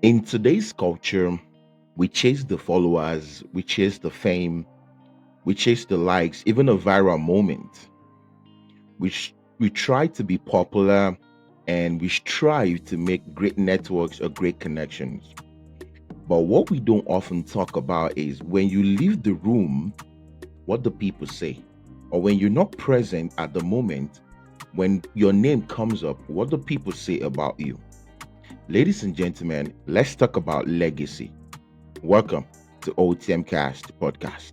In today's culture, we chase the followers, we chase the fame, we chase the likes, even a viral moment. We try to be popular and we strive to make great networks or great connections. But what we don't often talk about is when you leave the room, what the people say. Or when you're not present at the moment, when your name comes up, what the people say about you. Ladies and gentlemen, let's talk about legacy. Welcome to OTMkast podcast.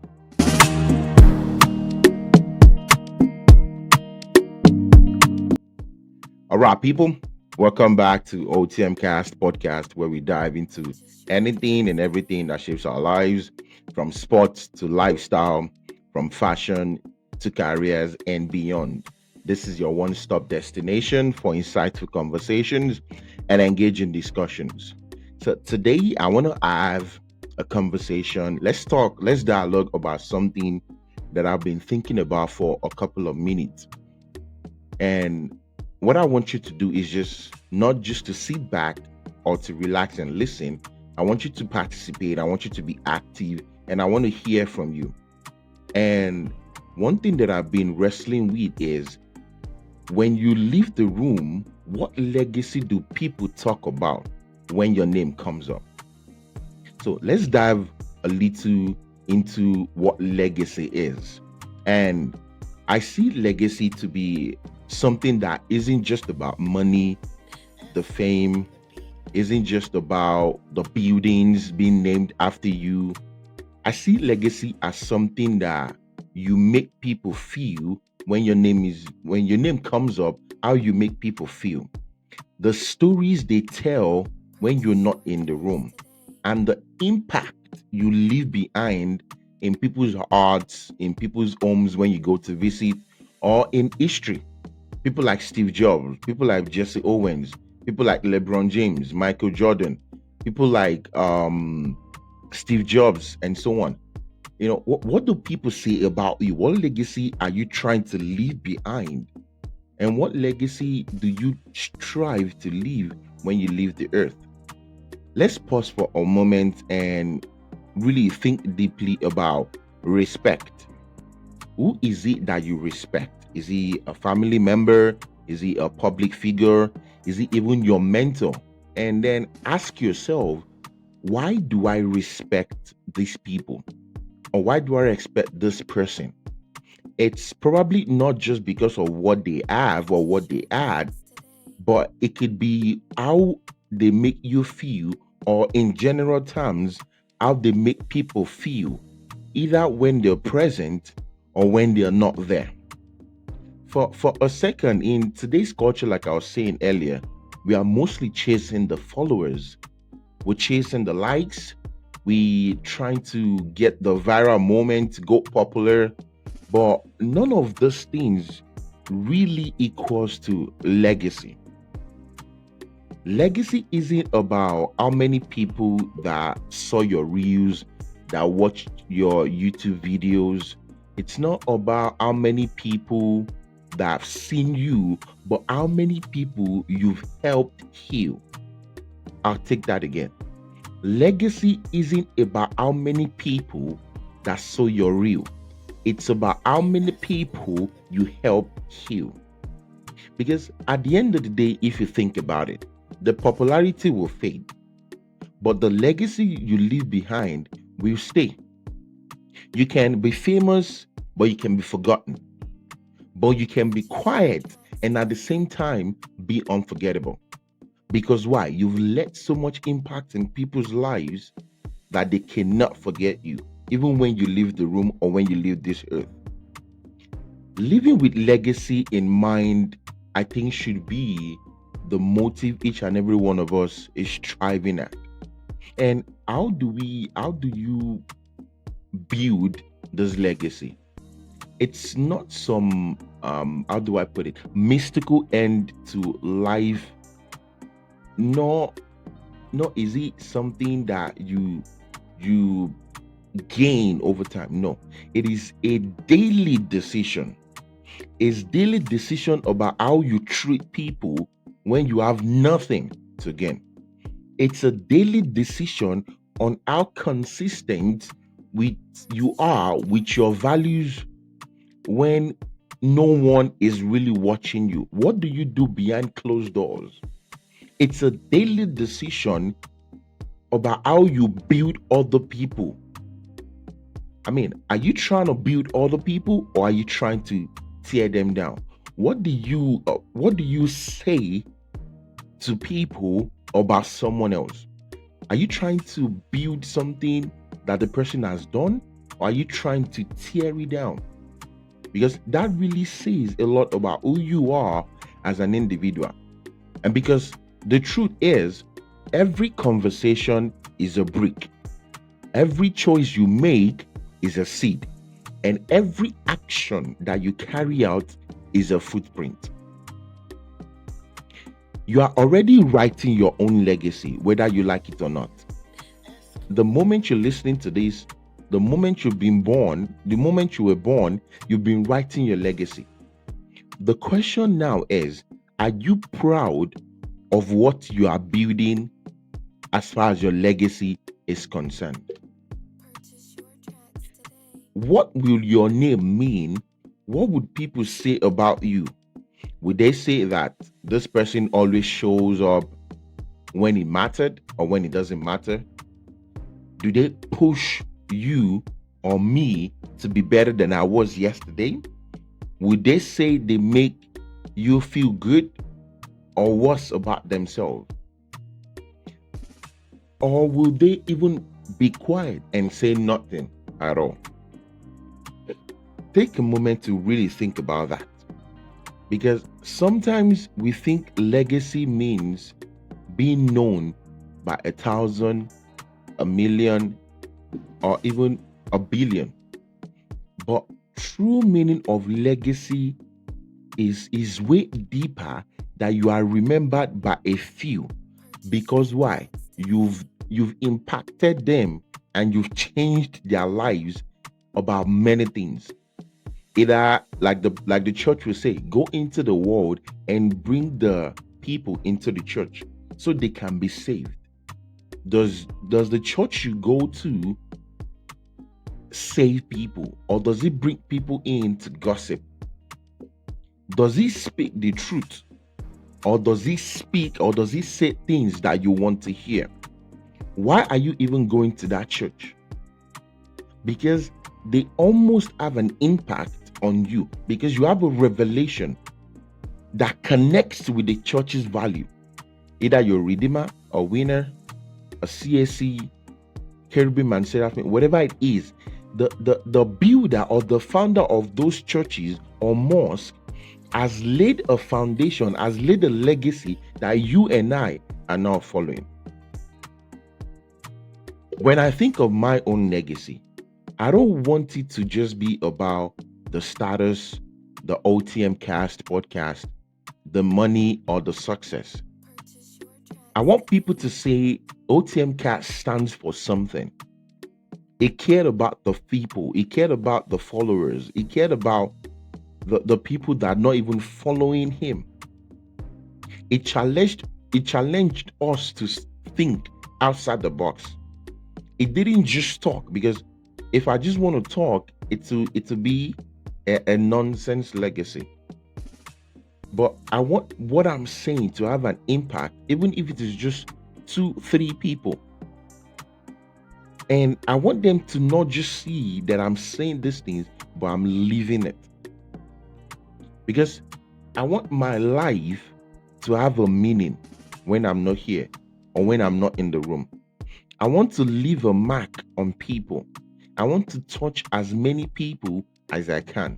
All right, people, welcome back to OTMkast podcast, where we dive into anything and everything that shapes our lives, from sports to lifestyle, from fashion to careers and beyond. This is your one stop destination for insightful conversations and engaging discussions. So, today I want to have a conversation. Let's dialogue about something that I've been thinking about for a couple of minutes. And what I want you to do is just not just to sit back or to relax and listen. I want you to participate. I want you to be active and I want to hear from you. And one thing that I've been wrestling with is when you leave the room, what legacy do people talk about when your name comes up? So let's dive a little into what legacy is. And I see legacy to be something that isn't just about money, the fame, isn't just about the buildings being named after you. I see legacy as something that you make people feel when your name comes up, how you make people feel. The stories they tell when you're not in the room and the impact you leave behind in people's hearts, in people's homes when you go to visit, or in history. People like Steve Jobs, people like Jesse Owens, people like LeBron James, Michael Jordan, people like Steve Jobs, and so on. What do people say about you? What legacy are you trying to leave behind? And what legacy do you strive to leave when you leave the earth? Let's pause for a moment and really think deeply about respect. Who is it that you respect? Is he a family member? Is he a public figure? Is he even your mentor? And then ask yourself, why do I respect these people? Or why do I respect this person? It's probably not just because of what they have or what they add, but it could be how they make you feel, or in general terms, how they make people feel, either when they're present or when they're not there. For a second, in today's culture, like I was saying earlier, we are mostly chasing the followers. We're chasing the likes. We trying to get the viral moment, go popular, but none of those things really equals to legacy. Legacy isn't about how many people that saw your reels, that watched your YouTube videos. It's not about how many people that have seen you, but how many people you've helped heal. I'll take that again. Legacy isn't about how many people that saw your reel. It's about how many people you help heal. Because at the end of the day, if you think about it, the popularity will fade, but the legacy you leave behind will stay. You can be famous, but you can be forgotten. But you can be quiet and at the same time be unforgettable. Because why? You've left so much impact in people's lives that they cannot forget you, even when you leave the room or when you leave this earth. Living with legacy in mind, I think, should be the motive each and every one of us is striving at. And how do you build this legacy? It's not some how do I put it, mystical end to life, nor is it something that you gain over time. No, it is a daily decision. It's daily decision about how you treat people when you have nothing to gain. It's a daily decision on how consistent with you are with your values when no one is really watching you. What do you do behind closed doors? It's a daily decision about how you build other people. I mean, are you trying to build other people or are you trying to tear them down? What do you say to people about someone else? Are you trying to build something that the person has done or are you trying to tear it down? Because that really says a lot about who you are as an individual. And because the truth is, every conversation is a brick, every choice you make is a seed, and every action that you carry out is a footprint. You are already writing your own legacy, whether you like it or not. The moment you're listening to this, the moment you've been born, the moment you were born, you've been writing your legacy. The question now is, are you proud of what you are building as far as your legacy is concerned? What will your name mean? What would people say about you? Would they say that this person always shows up when it mattered or when it doesn't matter? Do they push you or me to be better than I was yesterday? Would they say they make you feel good or worse about themselves? Or will they even be quiet and say nothing at all? Take a moment to really think about that. Because sometimes we think legacy means being known by 1,000, a million, or even a billion. But true meaning of legacy is way deeper, that you are remembered by a few. Because why? You've impacted them and you've changed their lives about many things. Either like the church will say, go into the world and bring the people into the church so they can be saved. Does the church you go to save people, or does it bring people in to gossip? Does he speak the truth, or does he say things that you want to hear? Why are you even going to that church? Because they almost have an impact on you, because you have a revelation that connects with the church's value. Either you're a redeemer, a winner, a CSC, cherubim and seraphim, whatever it is, the builder or the founder of those churches or mosques has laid a foundation, has laid a legacy that you and I are now following. When I think of my own legacy, I don't want it to just be about the status, the OTMkast podcast, the money, or the success. I want people to say OTMcast stands for something. It cared about the people, it cared about the followers, it cared about the people that are not even following him. It challenged us to think outside the box. It didn't just talk, because if I just want to talk, it will be a nonsense legacy. But I want what I'm saying to have an impact, even if it is just 2-3 people. And I want them to not just see that I'm saying these things, but I'm living it. Because I want my life to have a meaning when I'm not here or when I'm not in the room. I want to leave a mark on people. I want to touch as many people as I can.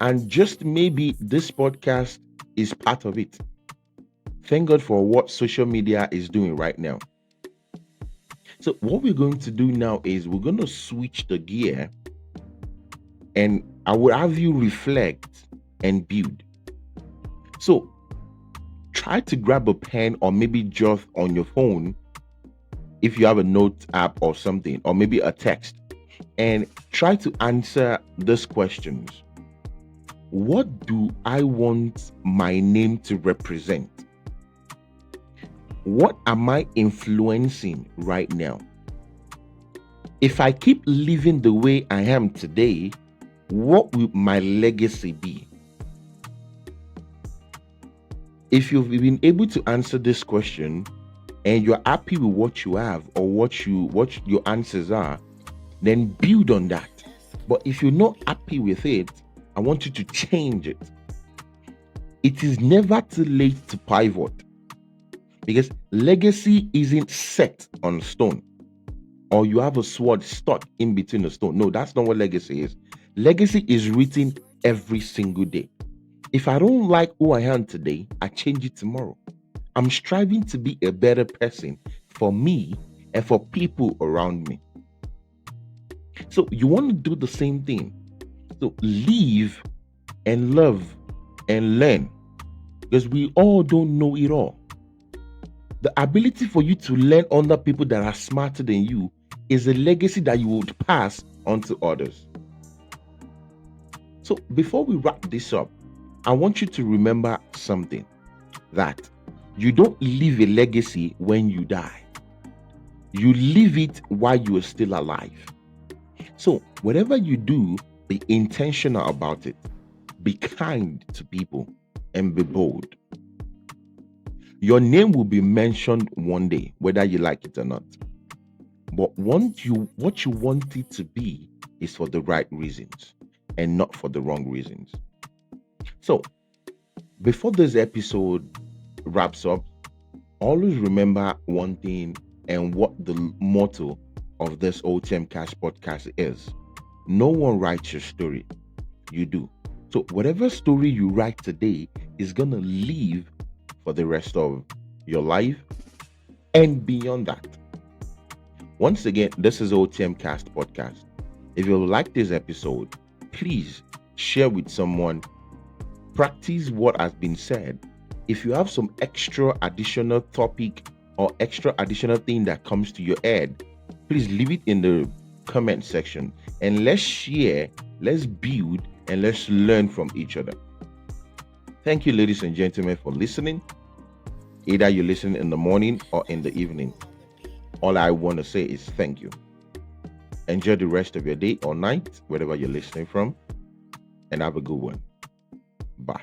And just maybe this podcast is part of it. Thank God for what social media is doing right now. So what we're going to do now is we're going to switch the gear, and I will have you reflect and build. So try to grab a pen or maybe jot on your phone if you have a note app or something, or maybe a text, and try to answer these questions. What do I want my name to represent? what am I influencing right now? If I keep living the way I am today, what will my legacy be? If you've been able to answer this question and you're happy with what you have or what your answers are, then build on that. But if you're not happy with it, I want you to change it. It is never too late to pivot because legacy isn't set on stone or you have a sword stuck in between the stone. No, that's not what legacy is. Legacy is written every single day. If I don't like who I am today, I change it tomorrow. I'm striving to be a better person for me and for people around me. So you want to do the same thing. So live and love and learn because we all don't know it all. The ability for you to learn under people that are smarter than you is a legacy that you would pass on to others. So before we wrap this up, I want you to remember something, that you don't leave a legacy when you die. You live it while you are still alive. So whatever you do, be intentional about it. Be kind to people and be bold. Your name will be mentioned one day, whether you like it or not. But what you want it to be is for the right reasons and not for the wrong reasons. So before this episode wraps up, always remember one thing and what the motto of this OTMkast podcast is. No one writes your story. You do. So whatever story you write today is going to live for the rest of your life and beyond that. Once again, this is OTMkast podcast. If you like this episode, please share with someone. Practice what has been said. If you have some extra additional topic or extra additional thing that comes to your head, please leave it in the comment section and let's share, let's build, and let's learn from each other. Thank you, ladies and gentlemen, for listening. Either you listen in the morning or in the evening. All I want to say is thank you. Enjoy the rest of your day or night, wherever you're listening from, and have a good one. Bye.